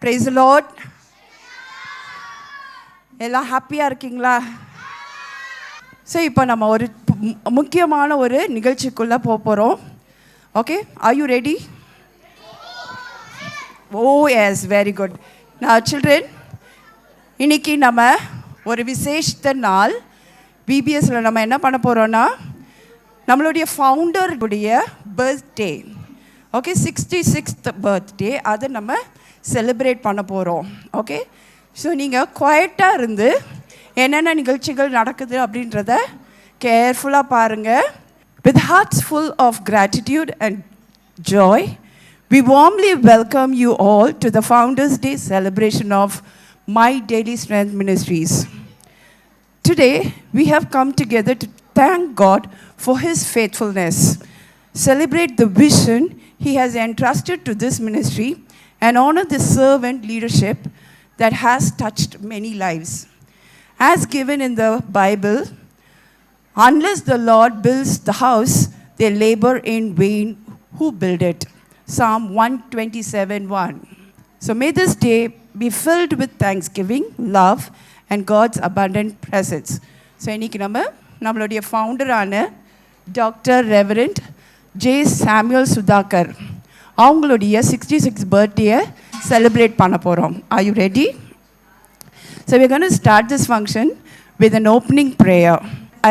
Praise the Lord. எல்லாம் ஹாப்பியாக இருக்கீங்களா? ஸோ இப்போ நம்ம ஒரு முக்கியமான ஒரு நிகழ்ச்சிக்குள்ளே போகிறோம். Okay, are you ready? Oh yes, very good. நான் சில்ட்ரன், இன்னைக்கு நம்ம ஒரு விசேஷத்த நாள். பிபிஎஸ்ல நம்ம என்ன பண்ண போகிறோன்னா, நம்மளுடைய ஃபவுண்டருடைய பர்த்டே, ஓகே, 66th பர்த்டே, அதை நம்ம செலிப்ரேட் பண்ண போகிறோம். ஓகே, ஸோ நீங்கள் குவைட்டாக இருந்து என்னென்ன நிகழ்ச்சிகள் நடக்குது அப்படின்றத கேர்ஃபுல்லாக பாருங்கள். With hearts full of gratitude and joy, we warmly welcome you all to the Founders' Day celebration of My Daily Strength Ministries. Today, we have come together to thank God for His faithfulness, celebrate the vision He has entrusted to this ministry, and honor the servant leadership that has touched many lives. As given in the Bible, unless the Lord builds the house, they labor in vain who build it. Psalm 127:1. So may this day be filled with thanksgiving, love, and God's abundant presence. So இன்னைக்கு நம்மளுடைய ஃபவுண்டரான doctor reverend J Samuel Sudhakar அவங்களுடைய 66th பர்த்டேயை celebrate பண்ண போகிறோம். Are you ready? So we're going to start this function with an opening prayer.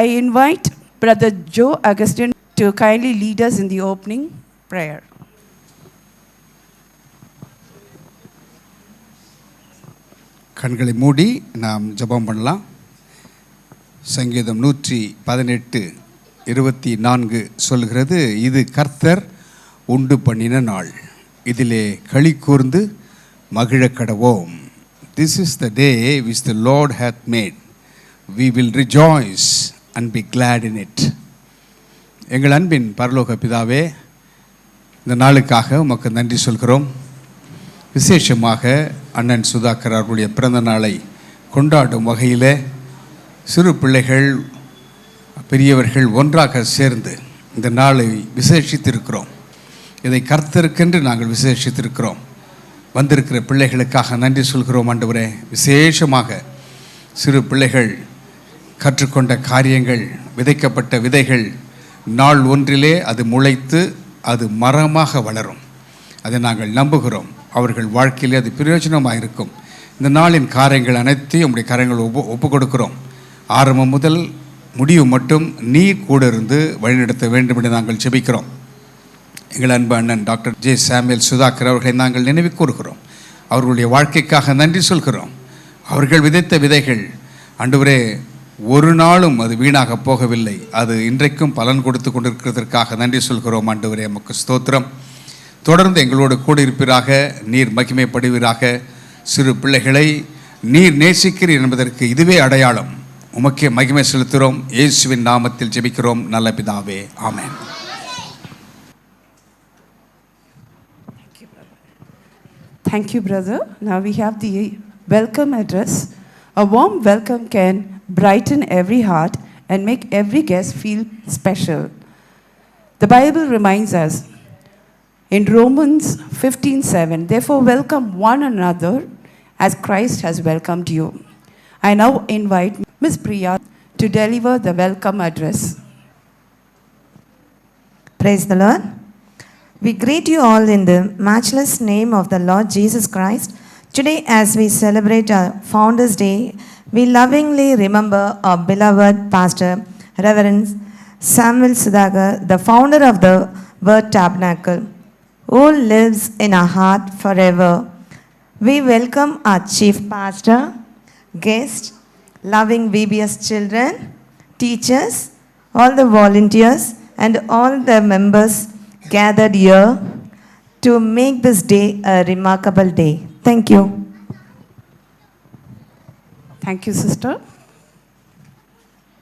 I invite Brother Joe Augustine to kindly lead us in the opening prayer. கண்களை மூடி நாம் ஜெபம் பண்ணலாம். சங்கீதம் 118:24 சொல்கிறது, இது கர்த்தர் உண்டு பண்ணின நாள், இதிலே களி கூர்ந்து மகிழ கடவோம். This is the day which the Lord hath made. We will rejoice and be glad in it. எங்கள் அன்பின் பரலோக பிதாவே, இந்த நாளுக்காக உமக்கு நன்றி சொல்கிறோம். விசேஷமாக அண்ணன் சுதாகர் அவர்களுடைய பிறந்த நாளை கொண்டாடும் வகையில் சிறு பிள்ளைகள் பெரியவர்கள் ஒன்றாக சேர்ந்து இந்த நாளை விசேஷித்திருக்கிறோம். இதை கர்த்தருக்கென்று நாங்கள் விசேஷித்திருக்கிறோம். வந்திருக்கிற பிள்ளைகளுக்காக நன்றி சொல்கிறோம் ஆண்டவரே. விசேஷமாக சிறு பிள்ளைகள் கற்றுக்கொண்ட காரியங்கள், விதைக்கப்பட்ட விதைகள் நாள் ஒன்றிலே அது முளைத்து அது மரமாக வளரும். அதை நாங்கள் நம்புகிறோம். அவர்கள் வாழ்க்கையிலே அது பிரயோஜனமாக இருக்கும். இந்த நாளின் காரியங்கள் அனைத்தையும் உங்களுடைய காரியங்கள் ஒப்பு கொடுக்கிறோம். ஆரம்பம் முதல் முடிவு மட்டும் நீர் கூட இருந்து வழிநடத்த வேண்டும் என்று நாங்கள் ஜெபிக்கிறோம். எங்கள் அன்பு அண்ணன் டாக்டர் ஜே சாமுவேல் சுதாகர் அவர்களை நாங்கள் நினைவு கூறுகிறோம். அவர்களுடைய வாழ்க்கைக்காக நன்றி சொல்கிறோம். அவர்கள் விதைத்த விதைகள் ஆண்டவரே ஒரு நாளும் அது வீணாக போகவில்லை. அது இன்றைக்கும் பலன் கொடுத்து கொண்டிருக்கிறதற்காக நன்றி சொல்கிறோம் ஆண்டவரே. நமக்கு ஸ்தோத்திரம். தொடர்ந்து எங்களோடு கூட இருப்பீராக, நீர் மகிமைப்படுவீராக. சிறு பிள்ளைகளை நீர் நேசிக்கிறீர் என்பதற்கு இதுவே அடையாளம். உமக்கே மகிமை செலுத்துகிறோம். இயேசுவின் நாமத்தில் ஜெபிக்கிறோம் நல்ல பிதாவே, ஆமென். Thank you, brother. Now we have the welcome address. A warm welcome can brighten every heart and make every guest feel special. The Bible reminds us in Romans 15:7, therefore welcome one another as Christ has welcomed you. I now invite Ms. Priya to deliver the welcome address. Praise the Lord. We greet you all in the matchless name of the Lord Jesus Christ. Today, as we celebrate our Founders' Day, we lovingly remember our beloved pastor, Reverend Samuel Sudhakar, the founder of the Word Tabernacle, who lives in our heart forever. We welcome our chief pastor, guests, loving VBS children, teachers, all the volunteers, and all the members gathered here to make this day a remarkable day. Thank you. Thank you, sister.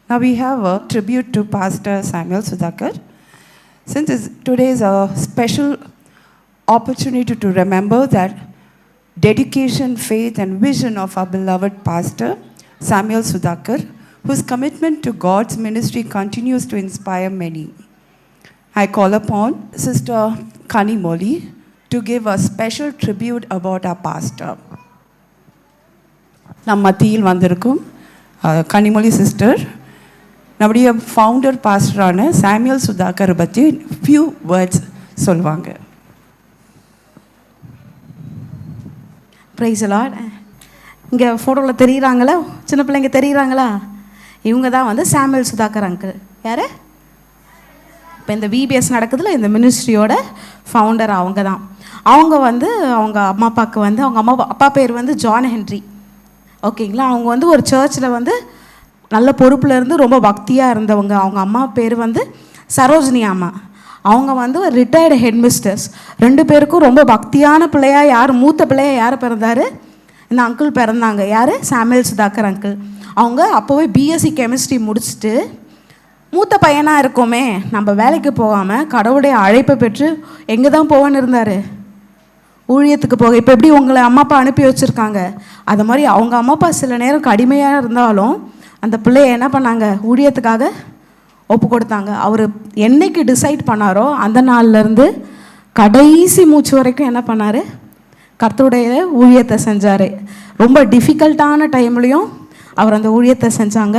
Now we have a tribute to Pastor Samuel Sudhakar. Since today is a special opportunity to remember that dedication, faith, and vision of our beloved pastor Samuel Sudhakar, whose commitment to God's ministry continues to inspire many. I call upon Sister Kani Moli to give a special tribute about our pastor. நம் மத்தியில் வந்திருக்கும் Kanimozhi sister நம்முடைய founder பாஸ்டரான Samuel Sudhakar பற்றி few words சொல்லுவாங்க. Praise lord. இங்கே ஃபோட்டோவில் தெரியுறாங்களா, சின்ன பிள்ளைங்க தெரியுறாங்களா? இவங்க தான் வந்து சாமுவேல் சுதாகர் அங்கிள். யார்? இப்போ இந்த விபிஎஸ் நடக்குதுல, இந்த மினிஸ்ட்ரியோட ஃபவுண்டர் அவங்க தான். அவங்க வந்து அவங்க அம்மா அப்பாவுக்கு வந்து அவங்க அப்பா பேர் வந்து ஜான் ஹென்ரி. ஓகேங்களா? அவங்க வந்து ஒரு சர்ச்சில் வந்து நல்ல பொறுப்பில் இருந்து ரொம்ப பக்தியாக இருந்தவங்க. அவங்க அம்மா பேர் வந்து சரோஜினி அம்மா. அவங்க வந்து ஒரு ரிட்டையர்டு ஹெட் மிஸ்டர்ஸ். 2 பேருக்கும் ரொம்ப பக்தியான பிள்ளையாக யார், மூத்த பிள்ளையாக யார் பிறந்தார்? இந்த அங்கிள் பிறந்தாங்க. யார்? Samuel Sudhakar uncle. அவங்க அப்போவே பிஎஸ்சி கெமிஸ்ட்ரி முடிச்சுட்டு மூத்த பையனாக இருக்கோமே, நம்ம வேலைக்கு போகாமல் கடவுளுடைய அழைப்பை பெற்று எங்கே தான் போவேன்னு இருந்தார்? ஊழியத்துக்கு போக. இப்போ எப்படி உங்களை அம்மா அப்பா அனுப்பி வச்சுருக்காங்க, அது மாதிரி அவங்க அம்மா அப்பா சில நேரம் கடுமையாக இருந்தாலும் அந்த பிள்ளைய என்ன பண்ணாங்க? ஊழியத்துக்காக ஒப்பு கொடுத்தாங்க. அவர் என்னைக்கு டிசைட் பண்ணாரோ அந்த நாள்லேருந்து கடைசி மூச்சு வரைக்கும் என்ன பண்ணார்? கர்த்தருடைய ஊழியத்தை செஞ்சார். ரொம்ப டிஃபிகல்ட்டான டைம்லேயும் அவர் அந்த ஊழியத்தை செஞ்சாங்க.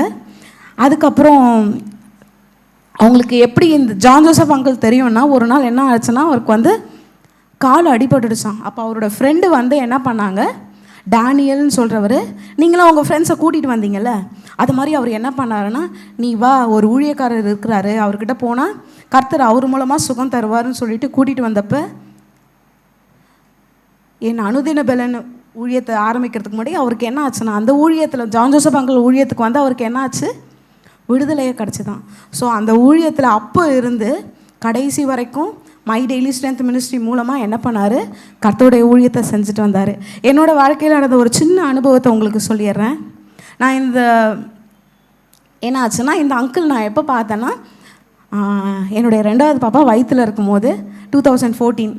அதுக்கப்புறம் அவங்களுக்கு எப்படி இந்த ஜான் ஜோசப் அங்கிள் தெரியும்னா, ஒரு நாள் என்ன ஆச்சுன்னா அவருக்கு வந்து கால் அடிபட்டுடுச்சான். அப்போ அவரோட ஃப்ரெண்டு வந்து என்ன பண்ணாங்க, டேனியல்னு சொல்கிறவர், நீங்களாம் உங்கள் ஃப்ரெண்ட்ஸை கூட்டிகிட்டு வந்தீங்கல்ல, அது மாதிரி அவர் என்ன பண்ணாருன்னா, நீ வா, ஒரு ஊழியக்காரர் இருக்கிறாரு, அவர்கிட்ட போனால் கர்த்தர் அவர் மூலமாக சுகம் தருவார்னு சொல்லிட்டு கூட்டிகிட்டு வந்தப்போ என் அனுதின பலன் ஊழியத்தை ஆரம்பிக்கிறதுக்கு முன்னாடி அவருக்கு என்ன ஆச்சுன்னா, அந்த ஊழியத்தில் ஜான் ஜோசப் அங்கிள் ஊழியத்துக்கு வந்து அவருக்கு என்ன ஆச்சு? விடுதலையே கிடச்சி தான். ஸோ அந்த ஊழியத்தில் அப்போ இருந்து கடைசி வரைக்கும் மை டெய்லி ஸ்ட்ரென்த் மினிஸ்ட்ரி மூலமாக என்ன பண்ணார்? கர்த்தருடைய ஊழியத்தை செஞ்சுட்டு வந்தார். என்னோடய வாழ்க்கையில் நடந்த ஒரு சின்ன அனுபவத்தை உங்களுக்கு சொல்லிடுறேன். நான் என்ன ஆச்சுன்னா, இந்த அங்கிள் நான் எப்போ பார்த்தேன்னா, என்னுடைய 2வது பாப்பா வயிற்றில் இருக்கும்போது 2014.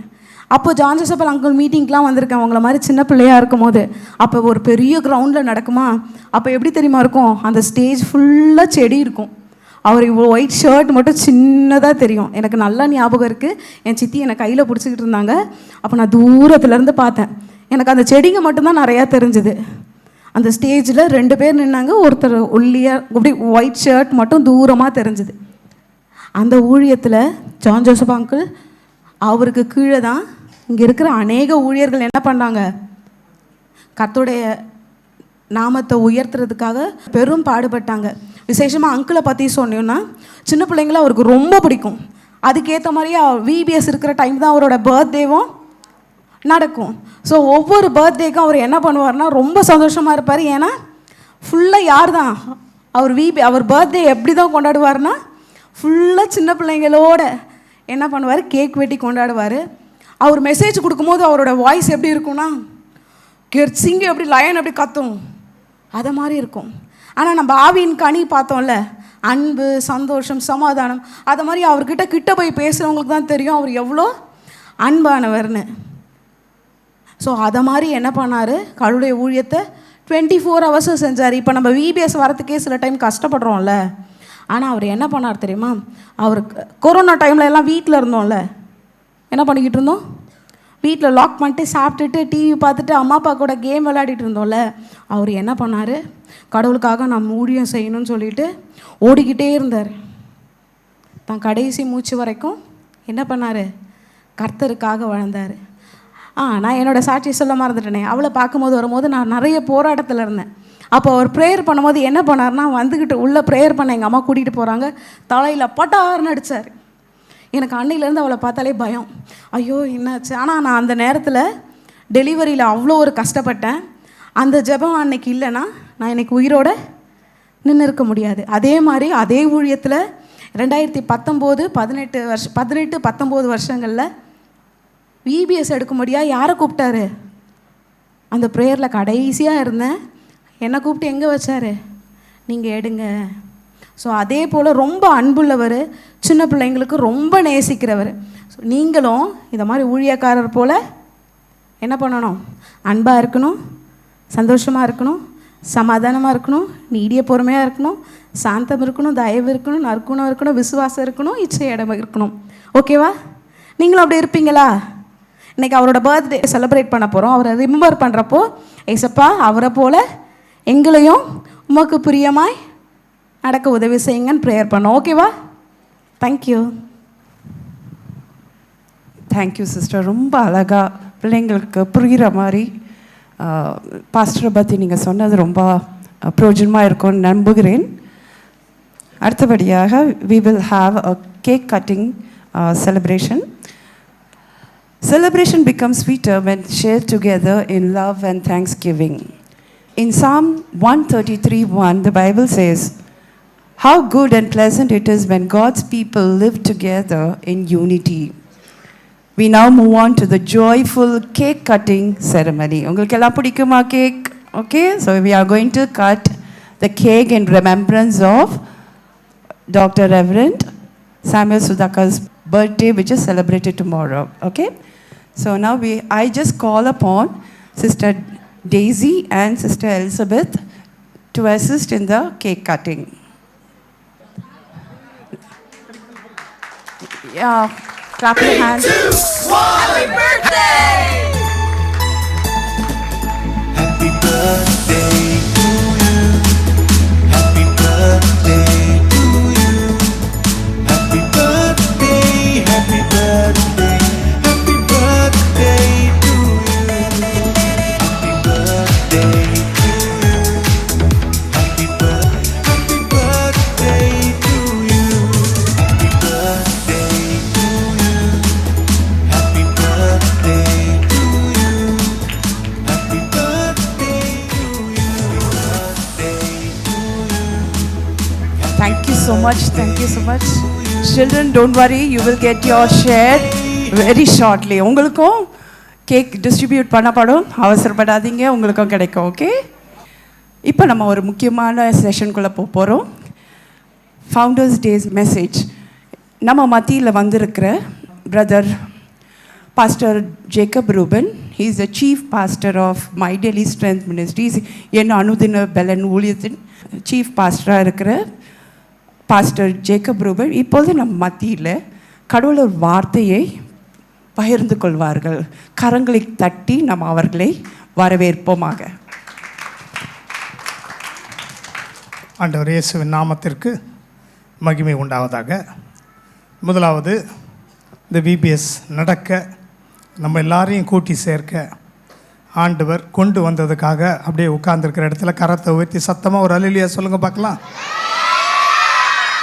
அப்போது ஜான் ஜோசப் அங்கிள் மீட்டிங்க்கெலாம் வந்திருக்கேன் அவங்கள மாதிரி சின்ன பிள்ளையாக இருக்கும் போது. அப்போ ஒரு பெரிய கிரவுண்டில் நடக்குமா, அப்போ எப்படி தெரியுமா இருக்கும்? அந்த ஸ்டேஜ் ஃபுல்லாக செடி இருக்கும். அவர் இவ்வளோ ஒயிட் ஷர்ட் மட்டும் சின்னதாக தெரியும். எனக்கு நல்லா ஞாபகம் இருக்குது. என் சித்தி என்னை கையில் பிடிச்சிக்கிட்டு இருந்தாங்க. அப்போ நான் தூரத்துலேருந்து பார்த்தேன். எனக்கு அந்த செடிங்க மட்டும்தான் நிறையா தெரிஞ்சுது. அந்த ஸ்டேஜில் 2 பேர் நின்னாங்க. ஒருத்தர் ஒல்லியாக அப்படி ஒயிட் ஷர்ட் மட்டும் தூரமாக தெரிஞ்சுது. அந்த ஊழியத்தில் ஜான் ஜோசப் அங்கிள் அவருக்கு கீழே தான் இங்கே இருக்கிற அநேக ஊழியர்கள் என்ன பண்ணாங்க? கர்த்தருடைய நாமத்தை உயர்த்துறதுக்காக பெரும் பாடுபட்டாங்க. விசேஷமாக அங்கிளை பற்றி சொன்னோன்னா, சின்ன பிள்ளைங்கள அவருக்கு ரொம்ப பிடிக்கும். அதுக்கேற்ற மாதிரியே விபிஎஸ் இருக்கிற டைம் தான் அவரோட பர்த்டேவும் நடக்கும். ஸோ ஒவ்வொரு பர்த்டேக்கும் அவர் என்ன பண்ணுவார்னா ரொம்ப சந்தோஷமாக இருப்பார். ஏன்னா ஃபுல்லாக யார் தான் அவர் பர்த்டே எப்படி தான் கொண்டாடுவார்னா, ஃபுல்லாக சின்ன பிள்ளைங்களோட என்ன பண்ணுவார்? கேக் வெட்டி கொண்டாடுவார். அவர் மெசேஜ் கொடுக்கும்போது அவரோட வாய்ஸ் எப்படி இருக்கும்னா, சிங்கம் எப்படி லயன் எப்படி கத்தும் அதை மாதிரி இருக்கும். ஆனால் நம்ம ஆவியின் கனி பார்த்தோம்ல, அன்பு, சந்தோஷம், சமாதானம், அதை மாதிரி அவர்கிட்ட கிட்ட போய் பேசுகிறவங்களுக்கு தான் தெரியும் அவர் எவ்வளோ அன்பானவர்னு. ஸோ அதை மாதிரி என்ன பண்ணார்? கடவுளுடைய ஊழியத்தை 24 hours செஞ்சார். இப்போ நம்ம விபிஎஸ் வரத்துக்கே சில டைம் கஷ்டப்படுறோம்ல, ஆனால் அவர் என்ன பண்ணார் தெரியுமா? அவர் கொரோனா டைமில் எல்லாம் வீட்டில் இருந்தோம்ல, என்ன பண்ணிக்கிட்டு இருந்தோம்? வீட்டில் லாக் பண்ணிட்டு சாப்பிட்டுட்டு டிவி பார்த்துட்டு அம்மா அப்பா கூட கேம் விளையாடிட்டு இருந்தோம்ல, அவர் என்ன பண்ணார்? கடவுளுக்காக நம்ம ஊழியம் செய்யணும்னு சொல்லிட்டு ஓடிக்கிட்டே இருந்தார். தான் கடைசி மூச்சு வரைக்கும் என்ன பண்ணார்? கர்த்தருக்காக வாழ்ந்தார். நான் என்னோடய சாட்சி சொல்ல மறந்துட்டேனே. அவளை பார்க்கும்போது வரும்போது நான் நிறைய போராட்டத்தில் இருந்தேன். அப்போ அவர் ப்ரேயர் பண்ணும்போது என்ன பண்ணார்னா, வந்துக்கிட்டு உள்ளே ப்ரேயர் பண்ண எங்கள் அம்மா கூட்டிகிட்டு போகிறாங்க, தலையில் பட்டார்னு அடித்தார். எனக்கு அன்னையிலேருந்து அவளை பார்த்தாலே பயம், ஐயோ என்னாச்சு. ஆனால் நான் அந்த நேரத்தில் டெலிவரியில் அவ்வளோ ஒரு கஷ்டப்பட்டேன். அந்த ஜெபம் அன்னைக்கு இல்லைன்னா நான் இன்றைக்கி உயிரோடு நின்று இருக்க முடியாது. அதே மாதிரி அதே ஊழியத்தில் 2019 18-19 வருஷங்களில் விபிஎஸ் எடுக்கும்படியாக யாரை கூப்பிட்டாரு? அந்த ப்ரேயரில் கடைசியாக இருந்தேன். என்னை கூப்பிட்டு எங்கே வச்சார்? நீங்கள் எடுங்க. ஸோ அதே போல் ரொம்ப அன்புள்ளவர், சின்ன பிள்ளைங்களுக்கு ரொம்ப நேசிக்கிறவர். ஸோ நீங்களும் இந்த மாதிரி ஊழியக்காரர் போல் என்ன பண்ணணும்? அன்பாக இருக்கணும், சந்தோஷமாக இருக்கணும், சமாதானமாக இருக்கணும், நீடிய பொறுமையாக இருக்கணும், சாந்தம் இருக்கணும், தயவு இருக்கணும், நற்குணம் இருக்கணும், விசுவாசம் இருக்கணும், இச்சை இடம் இருக்கணும். ஓகேவா? நீங்களும் அப்படி இருப்பீங்களா? இன்றைக்கி அவரோட பர்த்டே செலிப்ரேட் பண்ண போகிறோம். அவரை ரிமெம்பர் பண்ணுறப்போ ஏசப்பா அவரை போல் எங்களையும் உமக்கு பிரியமாய் நடக்க உதவி செய்யுங்கன்னு ப்ரேயர் பண்ணோம். ஓகேவா? தேங்க்யூ. Thank you sister. ரொம்ப அழகாக பிள்ளைங்களுக்கு புரிகிற மாதிரி பாஸ்டரை பற்றி நீங்கள் சொன்னது ரொம்ப பிரயோஜனமாக இருக்கும்னு நம்புகிறேன். அடுத்தபடியாக we will have a cake cutting celebration. Celebration becomes sweeter when shared together in love and thanksgiving. In Psalm 133:1, the Bible says, "How good and pleasant it is when God's people live together in unity." We now move on to the joyful cake cutting ceremony. உங்களுக்கு எல்லாம் பிடிக்குமா cake? Okay, so we are going to cut the cake in remembrance of Dr. Reverend Samuel Sudhakar's birthday, which is celebrated tomorrow. Okay, so now I just call upon Sister Daisy and Sister Elizabeth to assist in the cake cutting. Yeah, clap your hands. 3, 2, 1. Happy birthday! Happy birthday to you. Happy birthday to you. Happy birthday, happy birthday. Happy birthday to you. Happy birthday to you. Happy birthday to you. Happy birthday to you. Happy birthday to you. Happy birthday to you. Birthday to you. Thank you so much. Thank you so much. Children, don't worry. You will get your share very shortly. உங்களுக்கும் cake distribute பண்ணப்படும். அவசரப்படாதீங்க, உங்களுக்கும் கிடைக்கும். Okay, இப்போ நம்ம ஒரு முக்கியமான செஷனுக்குள்ளே போகிறோம். Founders days message. நம்ம மத்தியில் வந்திருக்கிற brother pastor Jacob Reuben. He is the chief pastor of my daily strength ministries. என்ன அனுதின பெலன் ஊழியத்தின் சீஃப் பாஸ்டராக இருக்கிற பாஸ்டர் ஜேக்கப் ரூபன் இப்போது நம் மத்தியில் கடவுளர் வார்த்தையை பகிர்ந்து கொள்வார்கள். கரங்களை தட்டி நாம் அவர்களை வரவேற்போமாக. ஆண்டவர் இயேசுவின் நாமத்திற்கு மகிமை உண்டாவதாக. முதலாவது இந்த விபிஎஸ் நடக்க நம்ம எல்லாரையும் கூட்டி சேர்க்க ஆண்டவர் கொண்டு வந்ததுக்காக அப்படியே உட்கார்ந்துருக்கிற இடத்துல கரத்தை உயர்த்தி சத்தமாக ஒரு அல்லேலூயா சொல்லுங்கள் பார்க்கலாம்.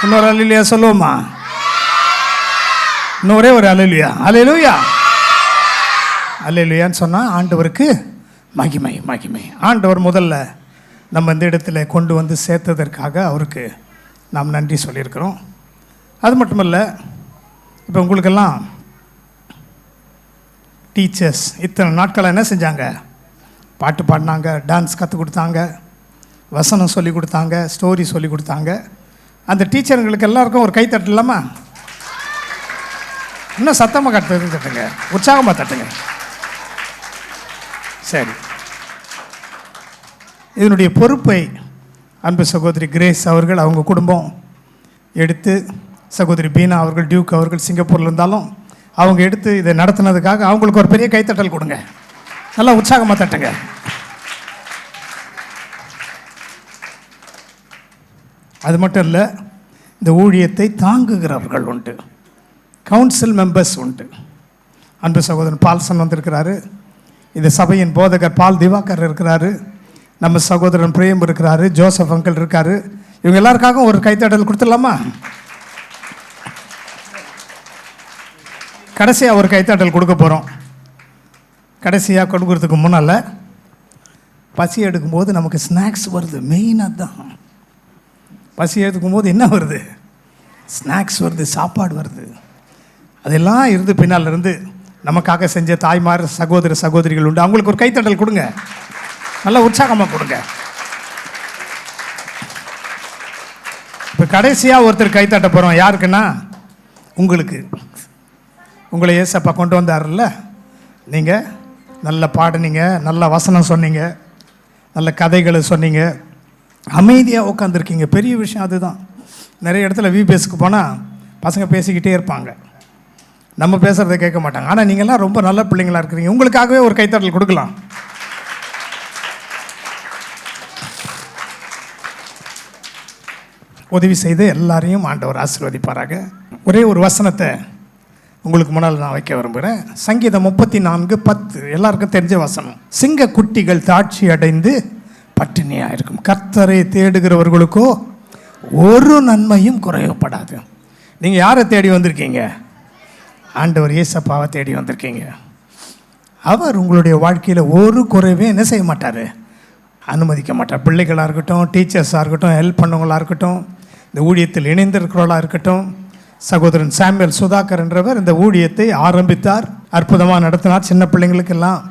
இன்னொரு அல்லேலூயா சொல்லுவோமா? இன்னொரே ஒரு அல்லேலூயா. அல்லேலூயா அல்லேலூயான்னு சொன்னால் ஆண்டவருக்கு மகிமை மகிமை. ஆண்டவர் முதல்ல நம்ம இந்த இடத்துல கொண்டு வந்து சேர்த்ததற்காக அவருக்கு நாம் நன்றி சொல்லியிருக்கிறோம். அது மட்டுமல்ல, இப்போ உங்களுக்கெல்லாம் டீச்சர்ஸ் இத்தனை நாட்கள் என்ன செஞ்சாங்க? பாட்டு பாடினாங்க, டான்ஸ் கற்றுக் கொடுத்தாங்க, வசனம் சொல்லி கொடுத்தாங்க, ஸ்டோரி சொல்லி கொடுத்தாங்க. அந்த டீச்சருங்களுக்கு எல்லாருக்கும் ஒரு கைத்தட்டு இல்லாமா? இன்னும் சத்தமாக தட்டுங்க, உற்சாகமாக தட்டுங்க. சரி, இதனுடைய பொறுப்பை அன்பு சகோதரி கிரேஸ் அவர்கள், அவங்க குடும்பம் எடுத்து, சகோதரி பீனா அவர்கள், டியூக் அவர்கள் சிங்கப்பூரில் இருந்தாலும் அவங்க எடுத்து இதை நடத்தினதுக்காக அவங்களுக்கு ஒரு பெரிய கைத்தட்டல் கொடுங்க. நல்லா உற்சாகமாக தட்டுங்க. அது மட்டும் இல்லை, இந்த ஊழியத்தை தாங்குகிறவர்கள் உண்டு, கவுன்சில் மெம்பர்ஸ் உண்டு. அன்பு சகோதரன் பால்சன் வந்திருக்கிறாரு, இந்த சபையின் போதகர் பால் திவாகர் இருக்கிறாரு, நம்ம சகோதரன் பிரேம் இருக்கிறாரு, ஜோசப் அங்கிள் இருக்காரு. இவங்க எல்லாருக்காகவும் ஒரு கைத்தட்டல் கொடுத்துடலாமா? கடைசியாக ஒரு கைத்தட்டல் கொடுக்க போகிறோம். கடைசியாக கொடுக்கறதுக்கு முன்னால் பசி எடுக்கும்போது நமக்கு ஸ்நாக்ஸ் வருது. மெயினாக தான் பசி எடுக்கும்போது என்ன வருது? ஸ்நாக்ஸ் வருது, சாப்பாடு வருது. அதெல்லாம் இருந்து பின்னால் இருந்து நமக்காக செஞ்ச தாய்மார், சகோதர சகோதரிகள் உண்டு. அவங்களுக்கு ஒரு கைத்தட்டல் கொடுங்க, நல்லா உற்சாகமாக கொடுங்க. இப்போ கடைசியாக ஒருத்தர் கைத்தட்ட போகிறோம். யாருக்குன்னா உங்களுக்கு. உங்களை ஏசப்பா கொண்டு வந்தார்ல, நீங்கள் நல்ல பாடுனீங்க, நல்ல வசனம் சொன்னீங்க, நல்ல கதைகளை சொன்னீங்க, அமைதியாக உட்காந்துருக்கீங்க. பெரிய விஷயம் அதுதான். நிறைய இடத்துல விபிஎஸ்க்கு போனால் பசங்க பேசிக்கிட்டே இருப்பாங்க. நம்ம பேசுகிறத கேட்க மாட்டாங்க. ஆனால் நீங்கள்லாம் ரொம்ப நல்ல பிள்ளைங்களாக இருக்கிறீங்க. உங்களுக்காகவே ஒரு கைத்தட்டல் கொடுக்கலாம். உதவி செய்து எல்லாரையும் ஆண்டவர் ஆசீர்வதிப்பாராக. ஒரே ஒரு வசனத்தை உங்களுக்கு முன்னால் நான் வைக்க விரும்புகிறேன். சங்கீதம் 34:10 எல்லாருக்கும் தெரிஞ்ச வசனம். சிங்க குட்டிகள் தாட்சி அடைந்து பட்டினியாக இருக்கும், கர்த்தரை தேடுகிறவர்களுக்கோ ஒரு நன்மையும் குறையப்படாது. நீங்கள் யாரை தேடி வந்திருக்கீங்க? ஆண்டவர் இயேசப்பாவை தேடி வந்திருக்கீங்க. அவர் உங்களுடைய வாழ்க்கையில் ஒரு குறைவே என்ன செய்ய மாட்டார், அனுமதிக்க மாட்டார். பிள்ளைகளாக இருக்கட்டும், டீச்சர்ஸாக இருக்கட்டும், ஹெல்ப் பண்ணவங்களாக இருக்கட்டும், இந்த ஊழியத்தில் இணைந்திருக்கிறவர்களாக இருக்கட்டும். சகோதரன் சாமுவேல் சுதாகர் என்றவர் இந்த ஊழியத்தை ஆரம்பித்தார், அற்புதமாக நடத்தினார். சின்ன பிள்ளைங்களுக்கெல்லாம்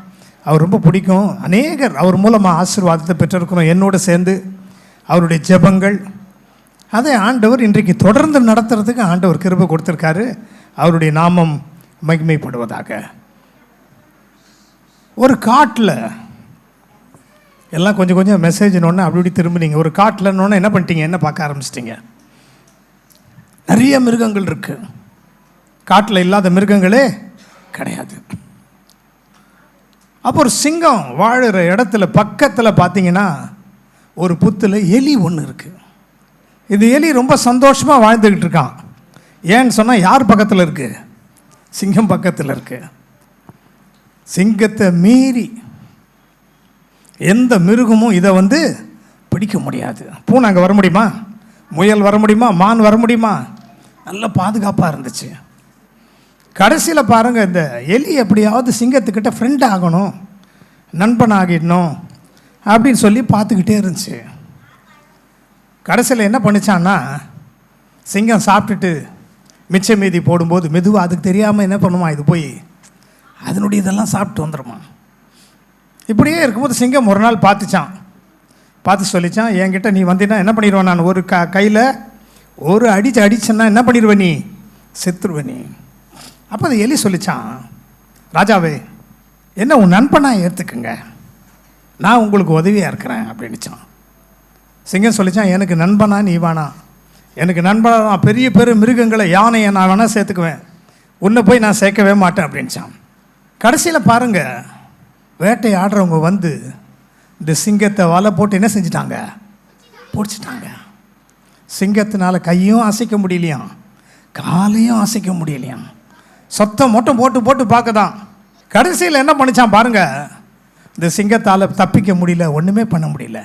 அவர் ரொம்ப பிடிக்கும். அநேகர் அவர் மூலமாக ஆசீர்வாதத்தை பெற்றிருக்கிறோம். என்னோடு சேர்ந்து அவருடைய ஜெபங்கள் அதை ஆண்டவர் இன்றைக்கு தொடர்ந்து நடத்துறதுக்கு ஆண்டவர் கிருபை கொடுத்துருக்காரு. அவருடைய நாமம் மகிமைப்படுவதாக. ஒரு காட்டில் எல்லாம் கொஞ்சம் கொஞ்சம் மெசேஜ்னோடனே அப்படி இப்படி திரும்பினீங்க. ஒரு காட்டில்னோடனே என்ன பண்ணிட்டீங்க, என்ன பார்க்க ஆரம்பிச்சிட்டிங்க? நிறைய மிருகங்கள் இருக்கு. காட்டில் இல்லாத மிருகங்களே கிடையாது. அப்போ ஒரு சிங்கம் வாழுற இடத்துல பக்கத்தில் பார்த்தீங்கன்னா ஒரு புத்தில் எலி ஒன்று இருக்குது. இது எலி ரொம்ப சந்தோஷமாக வாழ்ந்துக்கிட்டு இருக்கான். ஏன்னு சொன்னால் யார் பக்கத்தில் இருக்குது? சிங்கம் பக்கத்தில் இருக்குது. சிங்கத்தை மீறி எந்த மிருகமும் இதை பிடிக்க முடியாது. பூனை அங்கே வர முடியுமா? முயல் வர முடியுமா? மான் வர முடியுமா? நல்ல பாதுகாப்பாக இருந்துச்சு. கடைசியில் பாருங்கள், இந்த எலி எப்படியாவது சிங்கத்துக்கிட்ட ஃப்ரெண்ட் ஆகணும், நண்பன் ஆகிடணும் அப்படின்னு சொல்லி பார்த்துக்கிட்டே இருந்துச்சு. கடைசியில் என்ன பண்ணிச்சான்னா, சிங்கம் சாப்பிட்டுட்டு மிச்ச மீதி போடும்போது மெதுவாக அதுக்கு தெரியாமல் என்ன பண்ணுமா, இது போய் அதனுடைய இதெல்லாம் சாப்பிட்டு வந்துடுமா. இப்படியே இருக்கும்போது சிங்கம் ஒரு நாள் பார்த்துச்சான். பார்த்து சொல்லிச்சான், என்கிட்ட நீ வந்தீங்கன்னா என்ன பண்ணிடுவேன், நான் ஒரு கையில் ஒரு அடிச்சேன்னா என்ன பண்ணிடுவேன், நீ செத்துருவேன் நீ. அப்போ அது எலி சொல்லிச்சான், ராஜாவே என்ன உன் நண்பனாக ஏற்றுக்குங்க, நான் உங்களுக்கு உதவியாக இருக்கிறேன் அப்படின்னுச்சான். சிங்கம் சொல்லிச்சான், எனக்கு நண்பனா நீ வேணா, எனக்கு நண்பனா நான் பெரிய பெரிய மிருகங்களை யானையை நான் வேணால் சேர்த்துக்குவேன், உன்னை போய் நான் சேர்க்கவே மாட்டேன் அப்படின்ச்சான். கடைசியில் பாருங்கள், வேட்டை ஆடுறவங்க இந்த சிங்கத்தை வலை போட்டு என்ன செஞ்சிட்டாங்க, பிடிச்சிட்டாங்க. சிங்கத்தினால கையும் அசைக்க முடியலையாம், காலையும் அசைக்க முடியலையாம். சத்தம் மட்டும் போட்டு போட்டு பார்க்கதான். கடைசியில் என்ன பண்ணிச்சான் பாருங்க, இந்த சிங்கத்தால் தப்பிக்க முடியல, ஒன்றுமே பண்ண முடியல.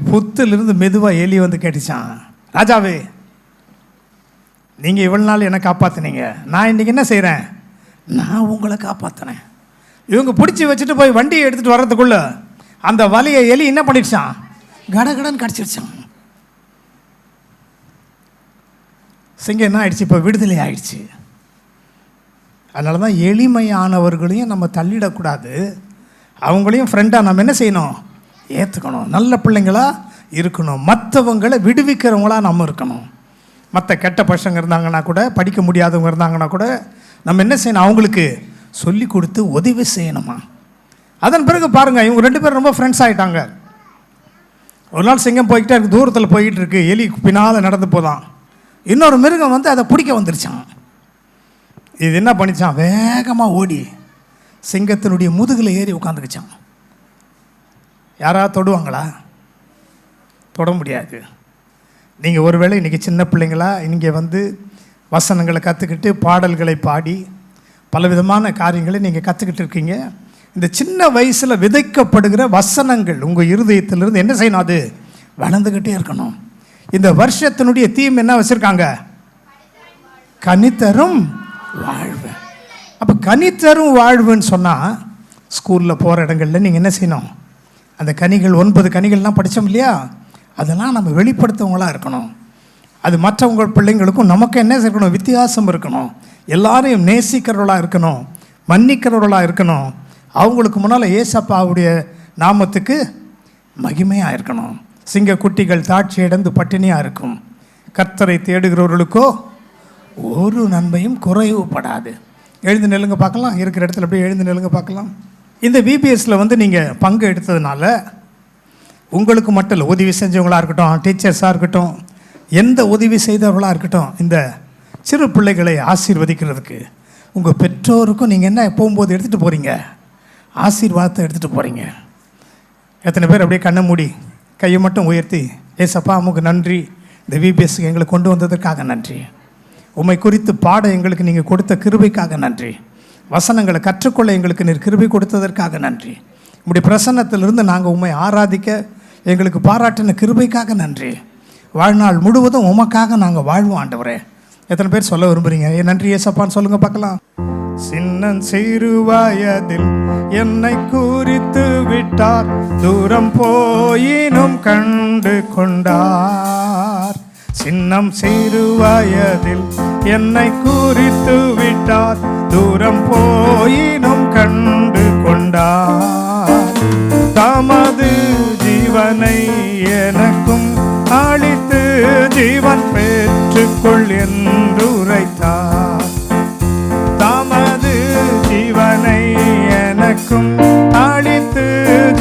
புத்திலிருந்து மெதுவாக எலி கேட்டுச்சான், ராஜாவே நீங்கள் இவ்வளோ நாள் என்னை காப்பாற்றினீங்க, நான் இன்றைக்கி என்ன செய்கிறேன், நான் உங்களை காப்பாற்றினேன். இவங்க பிடிச்சி வச்சுட்டு போய் வண்டியை எடுத்துகிட்டு வர்றதுக்குள்ள அந்த வலையை எலி என்ன பண்ணிடுச்சான், கடகடன்னு கடிச்சிருச்சான். சிங்கம் என்ன ஆயிடுச்சு, இப்போ விடுதலை ஆயிடுச்சு. அதனால தான் எளிமையானவர்களையும் நம்ம தள்ளிடக்கூடாது, அவங்களையும் ஃப்ரெண்டாக நம்ம என்ன செய்யணும், ஏற்றுக்கணும், நல்ல பிள்ளைங்களாக இருக்கணும், மற்றவங்களை விடுவிக்கிறவங்களாக நம்ம இருக்கணும். மற்ற கெட்ட பசங்க இருந்தாங்கன்னா கூட, படிக்க முடியாதவங்க இருந்தாங்கன்னா கூட நம்ம என்ன செய்யணும், அவங்களுக்கு சொல்லி கொடுத்து உதவி செய்யணுமா. அதன் பிறகு பாருங்கள், இவங்க 2 பேரும் ரொம்ப ஃப்ரெண்ட்ஸ் ஆகிட்டாங்க. ஒரு நாள் சிங்கம் போய்கிட்டே இருக்கு, தூரத்தில் போய்கிட்டு இருக்கு, எலி பின்னால் நடந்து போதான். இன்னொரு மிருகம் அதை பிடிக்க வந்துருச்சான். இது என்ன பண்ணிச்சான், வேகமாக ஓடி சிங்கத்தினுடைய முதுகில் ஏறி உட்காந்துக்குச்சான். யாராவது தொடுவாங்களா? தொட முடியாது. நீங்கள் ஒருவேளை இன்றைக்கி சின்ன பிள்ளைங்களா இங்கே வசனங்களை கற்றுக்கிட்டு பாடல்களை பாடி பலவிதமான காரியங்களை நீங்கள் கற்றுக்கிட்டு இருக்கீங்க. இந்த சின்ன வயசில் விதைக்கப்படுகிற வசனங்கள் உங்கள் இருதயத்திலிருந்து என்ன செய்யணும், அது வளர்ந்துக்கிட்டே இருக்கணும். இந்த வருஷத்தினுடைய தீம் என்ன வச்சுருக்காங்க, கனித்தரும் வாழ்வு. அப்போ கனித்தரும் வாழ்வுன்னு சொன்னால், ஸ்கூலில் போகிற இடங்களில் நீங்கள் என்ன செய்யணும், அந்த கனிகள் 9 கனிகள்லாம் படித்தோம் இல்லையா, அதெல்லாம் நம்ம வெளிப்படுத்தவங்களாக இருக்கணும். அது மற்றவங்க பிள்ளைங்களுக்கும் நமக்கு என்ன இருக்கணும், வித்தியாசம் இருக்கணும். எல்லாரையும் நேசிக்கிறவர்களாக இருக்கணும், மன்னிக்கிறவர்களாக இருக்கணும். அவங்களுக்கு முன்னால் ஏசப்பாவுடைய நாமத்துக்கு மகிமையாக இருக்கணும். சிங்க குட்டிகள் தாட்சி அடைந்து பட்டினியாக இருக்கும், கர்த்தரை தேடுகிறவர்களுக்கோ ஒரு நன்மையும் குறைவுபடாது. எழுந்து நெல்லுங்க பார்க்கலாம், இருக்கிற இடத்துல அப்படியே எழுந்து நெல்லுங்க பார்க்கலாம். இந்த பிபிஎஸ்சில் நீங்கள் பங்கு எடுத்ததுனால உங்களுக்கு மட்டும் இல்லை, உதவி செஞ்சவங்களாக இருக்கட்டும், டீச்சர்ஸாக இருக்கட்டும், எந்த உதவி செய்தவர்களாக இருக்கட்டும், இந்த சிறு பிள்ளைகளை ஆசீர்வதிக்கிறதுக்கு உங்கள் பெற்றோருக்கும் நீங்கள் என்ன போகும்போது எடுத்துகிட்டு போகிறீங்க? ஆசீர்வாதத்தை எடுத்துகிட்டு போகிறீங்க. எத்தனை பேர் அப்படியே கண்ணை மூடி கையை மட்டும் உயர்த்தி, ஏசப்பா உமக்கு நன்றி, இந்த விபிஎஸ்க்கு எங்களை கொண்டு வந்ததற்காக நன்றி, உம்மை குறித்து பாட எங்களுக்கு நீங்கள் கொடுத்த கிருபைக்காக நன்றி, வசனங்களை கற்றுக்கொள்ள எங்களுக்கு நீர் கிருபை கொடுத்ததற்காக நன்றி, உம்முடைய பிரசன்னத்திலிருந்து நாங்கள் உம்மை ஆராதிக்க எங்களுக்கு பாராட்டின கிருபைக்காக நன்றி, வாழ்நாள் முழுவதும் உமக்காக நாங்கள் வாழ்வோம் ஆண்டவரே. எத்தனை பேர் சொல்ல விரும்புகிறீங்க? நன்றி ஏசப்பான்னு சொல்லுங்கள் பார்க்கலாம். சின்னன் சிறு வயதில் என்னை குறித்து விட்டார், தூரம் போயினும் கண்டு கொண்டார். சின்னம் சிறு வயதில் என்னை குறித்து விட்டார், தூரம் போயினும் கண்டு கொண்டார். தமது ஜீவனை எனக்கும் அளித்து ஜீவன் பெற்றுக்கொள் என்று உரைத்தார். தமது ஜீவனை எனக்கும் அளித்து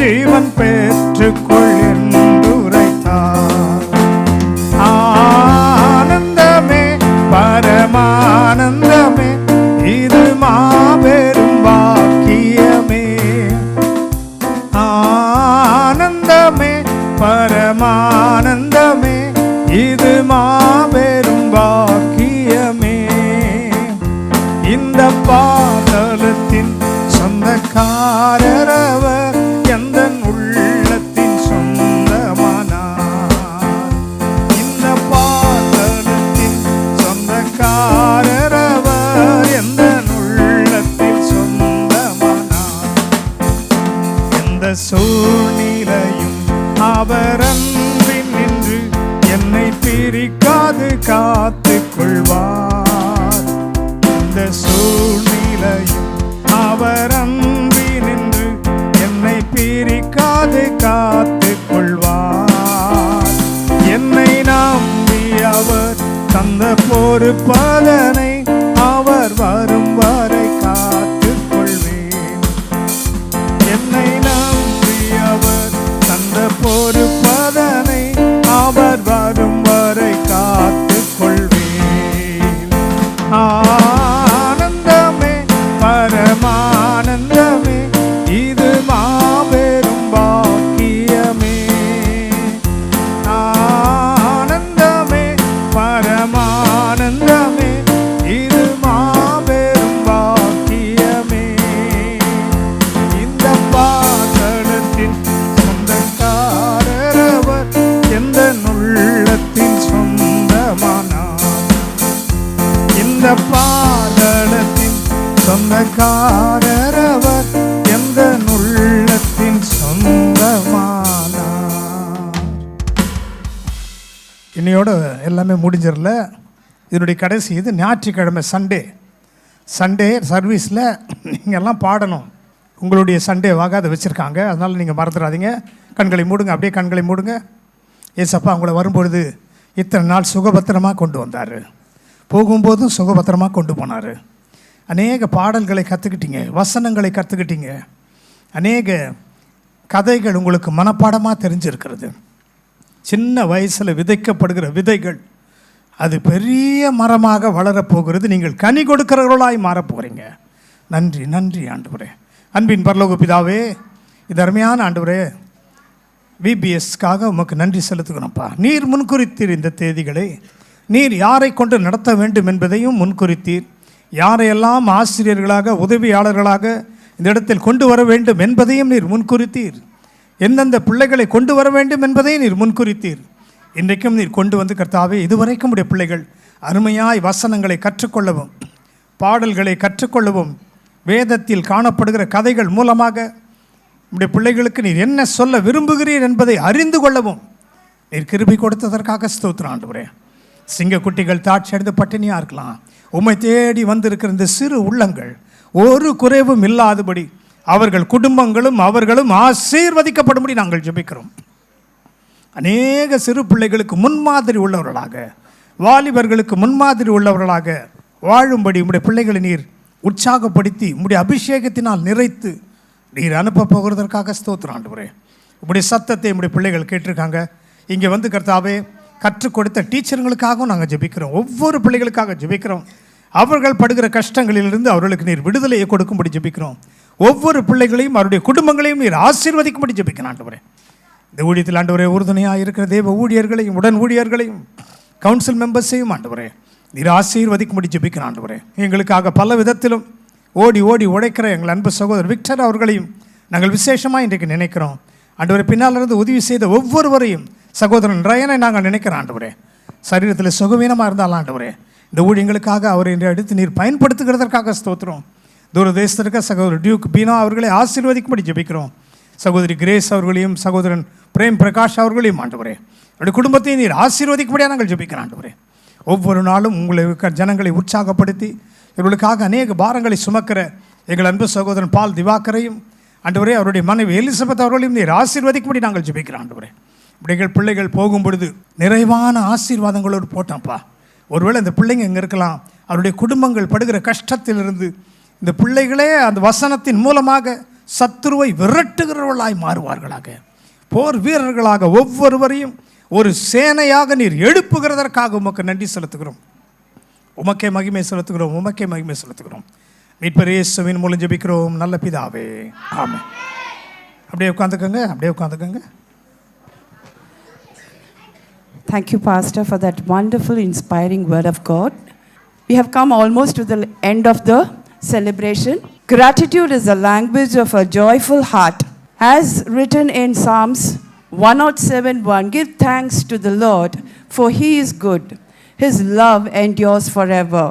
ஜீவன் பெற்றுக்கொள் என்று உரைத்தார். ஆனந்தமே பரமானந்தமே, இது மாபெரும் பாக்கியமே. ஆனந்தமே பரமானந்தமே, இது மாபெரும் பாக்கியமே. இந்த பாதலத்தின் சொந்தக்காரரவர், எந்த உள்ளத்தின் சொந்தமானார். இந்த பாதலத்தின் சொந்தக்காரரவர், எந்த உள்ளத்தில் சொந்தமானார். எந்த சூழ்நிலையும் அவர் அன்பில் நின்று என்னை பிரிக்காது காத்து கொள்வார். இந்த சூழ்நிலையும் அவர் அன்பில் நின்று என்னை பிரிக்காது காத்து கொள்வார். என்னை நம்பி அவர் தந்த பொறுப்பதனை அவர் வரும் வரை காத்து கொள்வேன். என்னை நம்பி அவர் தந்த பொறுப்பதனை அவர் வரும் வரை காத்து கொள்வேன். ஆனந்தமே பரமானந்தமே, இது மாபெரும் பாக்கியமே. ஆனந்தமே பரமானந்தமே, இது மாபெரும் பாக்கியமே. இந்த பாதலத்தின் சொந்தக்காரரவர், எந்த உள்ளத்தின் சொந்தமானார். இந்த பாதலத்தின் சொந்தக்காரரவர், எந்த உள்ளத்தின் சொந்தமானார். இன்னையோட எல்லாமே முடிஞ்சிடல. இதனுடைய கடைசி இது ஞாயிற்றுக்கிழமை சண்டே சர்வீஸில் நீங்கள் எல்லாம் பாடணும். உங்களுடைய சண்டேவாக அதை வச்சுருக்காங்க, அதனால் நீங்கள் மறந்துடாதீங்க. கண்களை மூடுங்க, அப்படியே கண்களை மூடுங்க. ஏசப்பா உங்களை வரும்பொழுது இத்தனை நாள் சுகபத்திரமாக கொண்டு வந்தார், போகும்போதும் சுகபத்திரமாக கொண்டு போனார். அநேக பாடல்களை கற்றுக்கிட்டீங்க, வசனங்களை கற்றுக்கிட்டீங்க, அநேக கதைகள் உங்களுக்கு மனப்பாடமாக தெரிஞ்சிருக்கிறது. சின்ன வயசில் விதைக்கப்படுகிற விதைகள் அது பெரிய மரமாக வளரப்போகிறது. நீங்கள் கனி கொடுக்கிறவர்களாய் மாறப்போகிறீங்க. நன்றி நன்றி ஆண்டவரே. அன்பின் பரலோக பிதாவே, இது அருமையான ஆண்டவரே, விபிஎஸ்க்காக உமக்கு நன்றி செலுத்துகிறோம்ப்பா. நீர் முன்குறித்தீர் இந்த தேதிகளை, நீர் யாரை கொண்டு நடத்த வேண்டும் என்பதையும் முன்குறித்தீர். யாரையெல்லாம் ஆசிரியர்களாக உதவியாளர்களாக இந்த இடத்தில் கொண்டு வர வேண்டும் என்பதையும் நீர் முன்குறித்தீர். எந்தெந்த பிள்ளைகளை கொண்டு வர வேண்டும் என்பதையும் நீர் முன்குறித்தீர். இன்றைக்கும் நீர் கொண்டு வந்து கர்த்தாவே, இதுவரைக்கும் உடைய பிள்ளைகள் அருமையாய் வசனங்களை கற்றுக்கொள்ளவும், பாடல்களை கற்றுக்கொள்ளவும், வேதத்தில் காணப்படுகிற கதைகள் மூலமாக உடைய பிள்ளைகளுக்கு நீர் என்ன சொல்ல விரும்புகிறீர் என்பதை அறிந்து கொள்ளவும் நீர் கிருபை கொடுத்ததற்காக ஸ்தோத்திரம் ஆண்டவரே. சிங்கக்குட்டிகள் தாட்சி அடைந்து பட்டினியாக இருக்கலாம், உம்மை தேடி வந்திருக்கிற இந்த சிறு உள்ளங்கள் ஒரு குறைவும் இல்லாதபடி அவர்கள் குடும்பங்களும் அவர்களும் ஆசீர்வதிக்கப்படும்படி நாங்கள் ஜெபிக்கிறோம். அநேக சிறு பிள்ளைகளுக்கு முன்மாதிரி உள்ளவர்களாக, வாலிபர்களுக்கு முன்மாதிரி உள்ளவர்களாக வாழும்படி உம்முடைய பிள்ளைகளை நீர் உற்சாகப்படுத்தி உம்முடைய அபிஷேகத்தினால் நிறைத்து நீர் அனுப்ப போகிறதற்காக ஸ்தோத்திரம் ஆண்டவரே. உம்முடைய சத்தத்தை உம்முடைய பிள்ளைகள் கேட்டிருக்காங்க. இங்கே வந்து கர்த்தாவே, கற்றுக் கொடுத்த டீச்சருங்களுக்காகவும் நாங்கள் ஜெபிக்கிறோம். ஒவ்வொரு பிள்ளைகளுக்காக ஜெபிக்கிறோம். அவர்கள் படுகிற கஷ்டங்களிலிருந்து அவர்களுக்கு நீர் விடுதலையை கொடுக்கும்படி ஜெபிக்கிறோம். ஒவ்வொரு பிள்ளைகளையும் அவருடைய குடும்பங்களையும் நீர் ஆசீர்வதிக்கும்படி ஜெபிக்கிறேன் ஆண்டவரே. இந்த ஊழியத்தில் ஆண்டவரே உறுதுணையாக இருக்கிற தேவ ஊழியர்களையும் உடன் ஊழியர்களையும் கவுன்சில் மெம்பர்ஸையும் ஆண்டவரே நீர் ஆசீர்வதிக்கும்படி ஜெபிக்கிறேன் ஆண்டவரே. எங்களுக்காக பல விதத்திலும் ஓடி ஓடி உழைக்கிற எங்கள் அன்பு சகோதரர் விக்டர் அவர்களையும் நாங்கள் விசேஷமாக இன்றைக்கு நினைக்கிறோம் ஆண்டவரே. பின்னாலிருந்து உதவி செய்த ஒவ்வொருவரையும் சகோதரன் ரயனை நாங்கள் நினைக்கிறோம் ஆண்டவரே. சரீரத்தில் சுகவீனமாக இருந்தாலும் ஆண்டவரே இந்த ஊழியங்களுக்காக அவரை இன்றைய அடுத்து நீர் பயன்படுத்துகிறதற்காக ஸ்தோத்திரம். தூரதேசத்திற்கு சகோதரர் டியூக் பீனா அவர்களை ஆசீர்வதிக்கும்படி ஜெபிக்கிறோம். சகோதரி கிரேஸ் அவர்களையும் சகோதரன் பிரேம் பிரகாஷ் அவர்களையும் ஆண்டவரே அவருடைய குடும்பத்தையும் நீர் ஆசீர்வதிக்கும்படியாக நாங்கள் ஜெபிக்கிறோம் ஆண்டவரே. ஒவ்வொரு நாளும் உங்களை ஜனங்களை உற்சாகப்படுத்தி இவர்களுக்காக அநேக பாரங்களை சுமக்கிற எங்கள் அன்பு சகோதரன் பால் திவாகரையும் ஆண்டவரே அவருடைய மனைவி எலிசபெத் அவர்களையும் நீர் ஆசீர்வதிக்கும்படி நாங்கள் ஜெபிக்கிறோம் ஆண்டவரே. இப்படிகள் பிள்ளைகள் போகும் பொழுது நிறைவான ஆசீர்வாதங்களோடு போட்டான்ப்பா. ஒருவேளை இந்த பிள்ளைங்க இங்கே இருக்கலாம், அவருடைய குடும்பங்கள் படுகிற கஷ்டத்திலிருந்து இந்த பிள்ளைகளே அந்த வசனத்தின் மூலமாக சத்துருவை விரட்டுகிறவர்களாய் மாறுவார்களாக. போர் வீரர்களாக ஒவ்வொருவரையும் ஒரு சேனையாக நீர் எழுப்புகிறதற்காக உமக்கு நன்றி செலுத்துகிறோம். உமக்கே மகிமை செலுத்துகிறோம். உமக்கே மகிமை செலுத்துகிறோம். மீட்பர் இயேசுவின் மூலம் ஜெபிக்கிறோம் நல்ல பிதாவே, ஆமென். அப்படியே உட்காந்துக்கோங்க, அப்படியே உட்காந்துக்கோங்க. Thank you, Pastor, for that wonderful, inspiring word of God. We have come almost to the end of the celebration. Gratitude is the language of a joyful heart. As written in Psalms 107:1, give thanks to the Lord, for he is good. His love endures forever.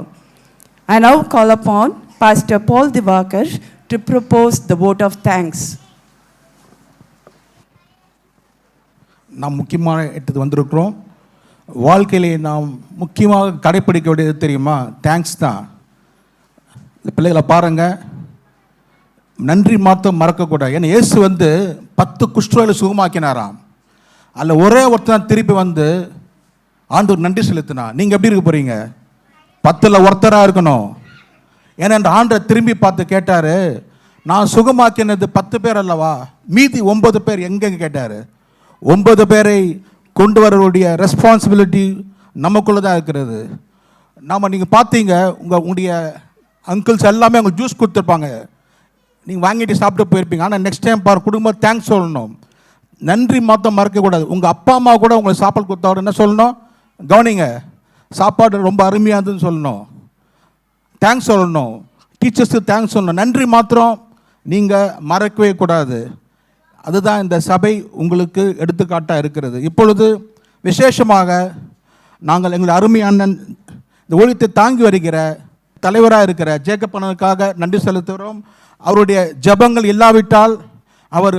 I now call upon Pastor Paul Divakar to propose the vote of thanks. நாம் முக்கியமாக எடுத்து வந்திருக்கிறோம். வாழ்க்கையிலே நாம் முக்கியமாக கடைப்பிடிக்க வேண்டியது தெரியுமா? தேங்க்ஸ் தான். இந்த பிள்ளைகளை பாருங்கள், நன்றி மாற்றம் மறக்கக்கூடாது. ஏன்னா இயேசு 10 குஷ்டரோகிகளை சுகமாக்கினாராம். அதில் ஒரே ஒருத்தர் திருப்பி ஆண்டவர் நன்றி செலுத்தினா. நீங்கள் எப்படி இருக்க போகிறீங்க? 10ல் ஒருத்தராக இருக்கணும். ஏன்னா அந்த ஆண்டரை திரும்பி பார்த்து கேட்டார், நான் சுகமாக்கினது 10 பேர் அல்லவா, மீதி 9 பேர் எங்கெங்க கேட்டார். 9 பேரை கொண்டு வரக்கூடிய ரெஸ்பான்சிபிலிட்டி நமக்குள்ளே தான் இருக்கிறது. நீங்கள் பார்த்தீங்க, உங்களுடைய அங்கிள்ஸ் எல்லாமே அவங்க ஜூஸ் கொடுத்துருப்பாங்க, நீங்கள் வாங்கிட்டு சாப்பிட்டு போயிருப்பீங்க. ஆனால் நெக்ஸ்ட் டைம் குடும்பம் தேங்க்ஸ் சொல்லணும், நன்றி மாற்றம் மறக்கக்கூடாது. உங்கள் அப்பா அம்மா கூட உங்களுக்கு சாப்பாடு கொடுத்தா என்ன சொல்லணும்? கவனிங்க, சாப்பாடு ரொம்ப அருமையாக இருந்துன்னு சொல்லணும், தேங்க்ஸ் சொல்லணும், டீச்சர்ஸுக்கு தேங்க்ஸ் சொல்லணும். நன்றி மாத்திரம் நீங்கள் மறக்கவே கூடாது. அதுதான் இந்த சபை உங்களுக்கு எடுத்துக்காட்டாக இருக்கிறது. இப்பொழுது விசேஷமாக நாங்கள் எங்கள் அருமையான இந்த ஊழியத்தை தாங்கி வருகிற தலைவராக இருக்கிற ஜேக்கப் அண்ணனுக்காக நன்றி செலுத்துகிறோம். அவருடைய ஜபங்கள் இல்லாவிட்டால் அவர்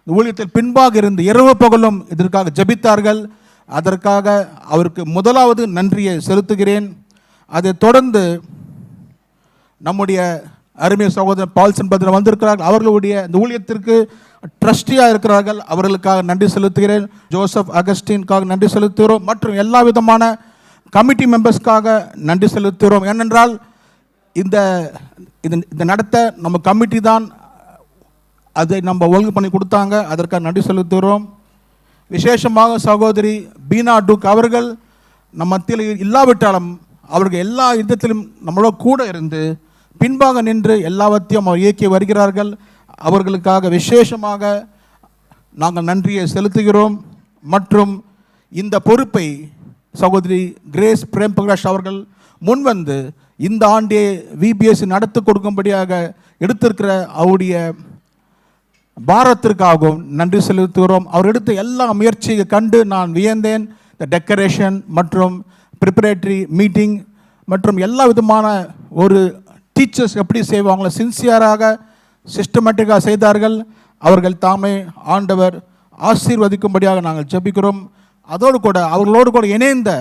ஊழியத்தில் பின்பாக இருந்து இரவு பகலும் இதற்காக ஜபித்தார்கள். அதற்காக அவருக்கு முதலாவது நன்றியை செலுத்துகிறேன். அதை தொடர்ந்து நம்முடைய அருமை சகோதரர் பால்சன் பத்திரம் வந்திருக்கிறார்கள். அவர்களுடைய இந்த ஊழியத்திற்கு ட்ரஸ்டியாக இருக்கிறார்கள், அவர்களுக்காக நன்றி செலுத்துகிறேன். ஜோசப் அகஸ்டின்காக நன்றி செலுத்துகிறோம். மற்றும் எல்லா விதமான கமிட்டி மெம்பர்ஸ்க்காக நன்றி செலுத்துகிறோம். ஏனென்றால் இந்த நடத்த நம்ம கமிட்டி தான் அதை நம்ம ஒழுங்கு பண்ணி கொடுத்தாங்க. அதற்காக நன்றி செலுத்துகிறோம். விசேஷமாக சகோதரி பீனா டூக் அவர்கள் நம் மத்தியில் இல்லாவிட்டாலும் அவர்கள் எல்லா யுத்தத்திலும் நம்மளோட கூட இருந்து பின்பாக நின்று எல்லாவற்றையும் அவர் இயக்கி வருகிறார்கள். அவர்களுக்காக விசேஷமாக நாங்கள் நன்றியை செலுத்துகிறோம். மற்றும் இந்த பொறுப்பை சகோதரி கிரேஸ் பிரேம் பிரகாஷ் அவர்கள் முன்வந்து இந்த ஆண்டே விபிஎஸ் நடத்தி கொடுக்கும்படியாக எடுத்திருக்கிற அவருடைய பாரத்திற்காகவும் நன்றி செலுத்துகிறோம். அவர் எடுத்த எல்லா முயற்சியை கண்டு நான் வியந்தேன். இந்த டெக்கரேஷன் மற்றும் ப்ரிப்பரேட்டரி மீட்டிங் மற்றும் எல்லா விதமான ஒரு டீச்சர்ஸ் எப்படி செய்வாங்களோ சின்சியராக சிஸ்டமேட்டிக்காக செய்தார்கள். அவர்கள் தாமே ஆண்டவர் ஆசீர்வதிக்கும்படியாக நாங்கள் ஜெபிக்கிறோம். அதோடு கூட அவர்களோடு கூட இணைந்த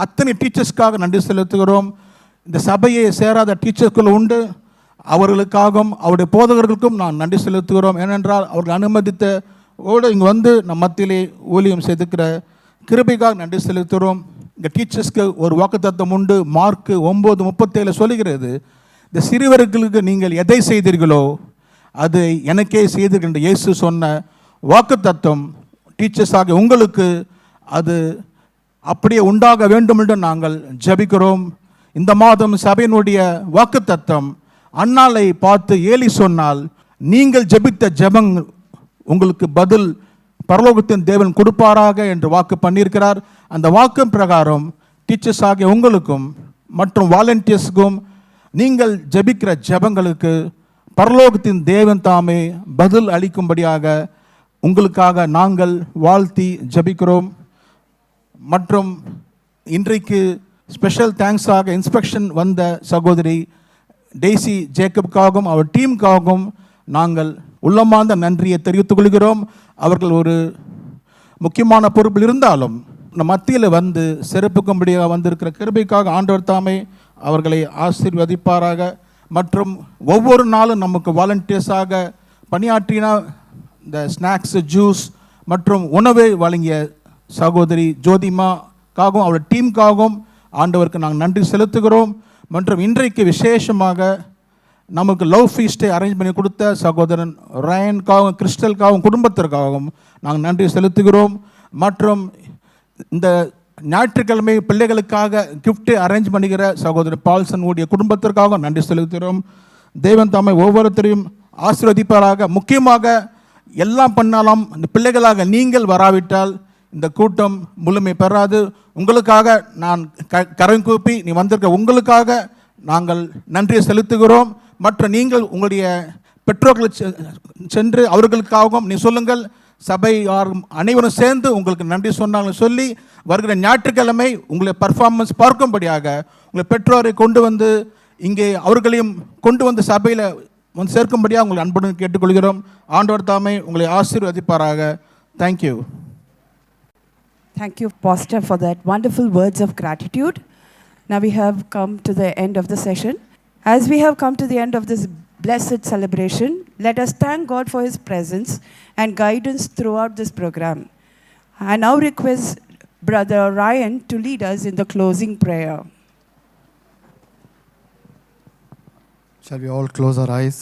அத்தனை டீச்சர்ஸ்க்காக நன்றி செலுத்துகிறோம். இந்த சபையை சேராத டீச்சர்ஸ்கள் உண்டு, அவர்களுக்காகவும் அவருடைய போதகர்களுக்கும் நான் நன்றி செலுத்துகிறோம். ஏனென்றால் அவர்கள் அனுமதித்த இங்கே நம் மத்தியிலே ஊழியம் செய்திருக்கிற கிருபைக்காக நன்றி செலுத்துகிறோம். இங்கே டீச்சர்ஸ்க்கு ஒரு வாக்குத்தத்தம் உண்டு. மார்க் 9:37 சொல்லுகிறது, இந்த சிறுவர்களுக்கு நீங்கள் எதை செய்தீர்களோ அது எனக்கே செய்தீர்கள் என்று இயேசு சொன்ன வாக்குத்தத்தம் டீச்சர்ஸாக உங்களுக்கு அது அப்படியே உண்டாக வேண்டும் என்று நாங்கள் ஜெபிக்கிறோம். இந்த மாதம் சபையினுடைய வாக்குத்தத்தம், அன்னாளை பார்த்து ஏலி சொன்னால், நீங்கள் ஜெபித்த ஜெபம் உங்களுக்கு பதில் பரலோகத்தின் தேவன் கொடுப்பாராக என்று வாக்கு பண்ணியிருக்கிறார். அந்த வாக்கு பிரகாரம் டீச்சர்ஸ் ஆகிய உங்களுக்கும் மற்றும் வாலண்டியர்ஸுக்கும் நீங்கள் ஜெபிக்கிற ஜெபங்களுக்கு பரலோகத்தின் தேவன் தாமே பதில் அளிக்கும்படியாக உங்களுக்காக நாங்கள் வாழ்த்தி ஜெபிக்கிறோம். மற்றும் இன்றைக்கு ஸ்பெஷல் தேங்க்ஸாக இன்ஸ்பெக்ஷன் வந்த சகோதரி டெய்சி ஜேக்கப்காகவும் அவர் டீமுக்காகவும் நாங்கள் உள்ளமார்ந்த நன்றியை தெரிவித்துக் கொள்கிறோம். அவர்கள் ஒரு முக்கியமான பொறுப்பில் இருந்தாலும் நம் மத்தியில் வந்து சிறப்புக்கும்படியாக வந்திருக்கிற கிருபைக்காக ஆண்டவர் தாமே அவர்களை ஆசீர்வதிப்பாராக. மற்றும் ஒவ்வொரு நாளும் நமக்கு வாலண்டியர்ஸாக பணியாற்றினா இந்த ஸ்நாக்ஸ், ஜூஸ் மற்றும் உணவை வழங்கிய சகோதரி ஜோதிமாக்காகவும் அவர் டீமுக்காகவும் ஆண்டவருக்கு நாங்கள் நன்றி செலுத்துகிறோம். மற்றும் இன்றைக்கு விசேஷமாக நமக்கு லவ் ஃபீஸ்டை அரேஞ்ச் பண்ணி கொடுத்த சகோதரன் ரயனுக்காகவும் கிறிஸ்டலுக்காகவும் குடும்பத்திற்காகவும் நாங்கள் நன்றி செலுத்துகிறோம். மற்றும் இந்த ஞாயிற்றுக்கிழமை பிள்ளைகளுக்காக கிஃப்ட்டை அரேஞ்ச் பண்ணுகிற சகோதரர் பால்சன் உடைய குடும்பத்திற்காக நன்றி செலுத்துகிறோம். தேவன் தாமே ஒவ்வொருத்தரையும் ஆசீர்வதிப்பாராக. முக்கியமாக எல்லாம் பண்ணாலும் இந்த பிள்ளைகளாக நீங்கள் வராவிட்டால் இந்த கூட்டம் முழுமை பெறாது. உங்களுக்காக நான் கரம் கூப்பி நீ வந்திருக்க உங்களுக்காக நாங்கள் நன்றியை செலுத்துகிறோம். மற்றும் நீங்கள் உங்களுடைய பெற்றோர்களை சென்று அவர்களுக்காகவும் நீ சொல்லுங்கள், சபை அனைவரும் சேர்ந்து உங்களுக்கு நன்றி சொன்னாங்க சொல்லி வருகிற ஞாயிற்றுக்கிழமை உங்களை பர்ஃபார்மன்ஸ் பார்க்கும்படியாக உங்களை பெற்றோரை கொண்டு வந்து இங்கே அவர்களையும் கொண்டு வந்து சபையில் வந்து சேர்க்கும்படியாக உங்களை அன்புடன் கேட்டுக்கொள்கிறோம். ஆண்டவர் தாமே உங்களை ஆசீர்வதிப்பாராக. Thank you. Thank you, Pastor, for that wonderful words of gratitude. Now we have come to the end of the session. As we have come to the end of this blessed celebration, let us thank God for His presence and guidance throughout this program. I now request Brother Ryan to lead us in the closing prayer. Shall we all close our eyes?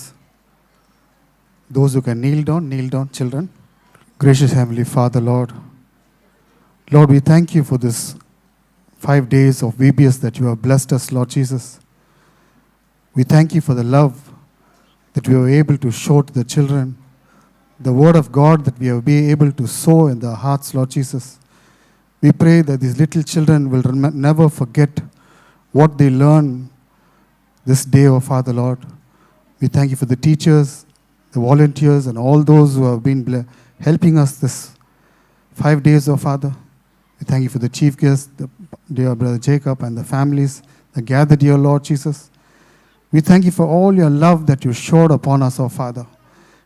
Those who can kneel down, children. Gracious Heavenly Father, Lord, we thank you for this 5 days of VBS that you have blessed us, Lord Jesus. We thank you for the love that we were able to show to the children, the word of God that we have been able to sow in their hearts, Lord Jesus. We pray that these little children will never forget what they learn this day, oh Father, Lord. We thank you for the teachers, the volunteers, and all those who have been helping us this 5 days, oh Father. We thank you for the chief guest, the dear Brother Jacob, and the families that gathered here, Lord Jesus. We thank you for all your love that you showed upon us, oh Father.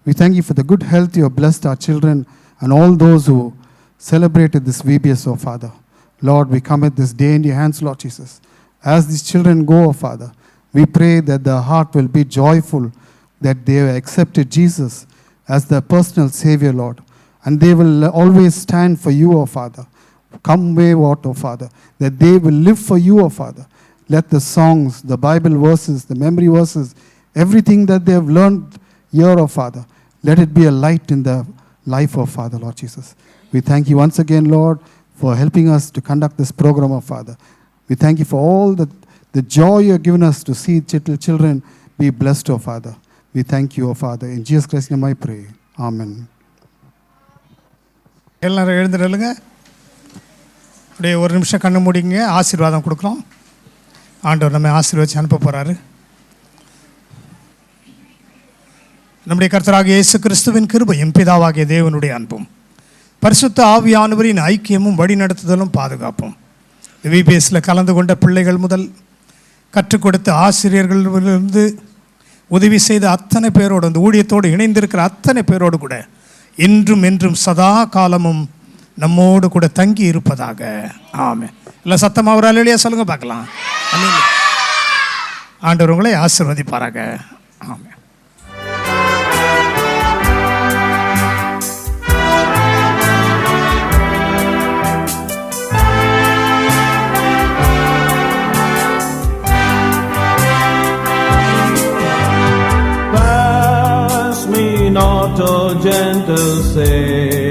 We thank you for the good health you have blessed our children and all those who celebrated this VBS, oh Father. Lord, we commit this day in your hands, Lord Jesus. As these children go, oh Father, we pray that their heart will be joyful, that they have accepted Jesus as their personal Savior, Lord. And they will always stand for you, oh Father. Come way what, oh Father, that they will live for you, oh Father. Let the songs, the Bible verses, the memory verses, everything that they have learned here, oh Father, let it be a light in their life, oh Father, Lord Jesus. We thank you once again, Lord, for helping us to conduct this program, oh Father. We thank you for all the joy you have given us to see little children be blessed, oh Father. We thank you, oh Father. In Jesus Christ's name I pray. Amen. எல்லாரும் எழுந்துடுங்க. அப்படியே ஒரு நிமிஷம் கண்ணு மூடிங்க. ஆசீர்வாதம் கொடுக்குறோம். ஆண்டவர் நம்ம ஆசீர்வதிச்சு அனுப்ப போகிறாரு. நம்முடைய கர்த்தராகிய இயேசு கிறிஸ்துவின் கிருபையும் பிதாவாகிய தேவனுடைய அன்பும் பரிசுத்த ஆவியானவரின் ஐக்கியமும் வழிநடத்துதலும் பாதுகாப்பும் விபிஎஸ்ல கலந்து கொண்ட பிள்ளைகள் முதல் கற்றுக் கொடுத்த ஆசிரியர்களிலிருந்து உதவி செய்த அத்தனை பேரோடு, அந்த ஊழியத்தோடு இணைந்திருக்கிற அத்தனை பேரோடு கூட இன்றும் என்றும் சதா காலமும் நம்மோடு கூட தங்கி இருப்பதாக. ஆமென். இல்லை சத்தமாக ஒரு அல்லேலூயா சொல்லுங்க பார்க்கலாம். ஆண்டவர் உங்களை ஆசீர்வதிப்பாராக. ஆமென். Pass me not, O gentle Savior.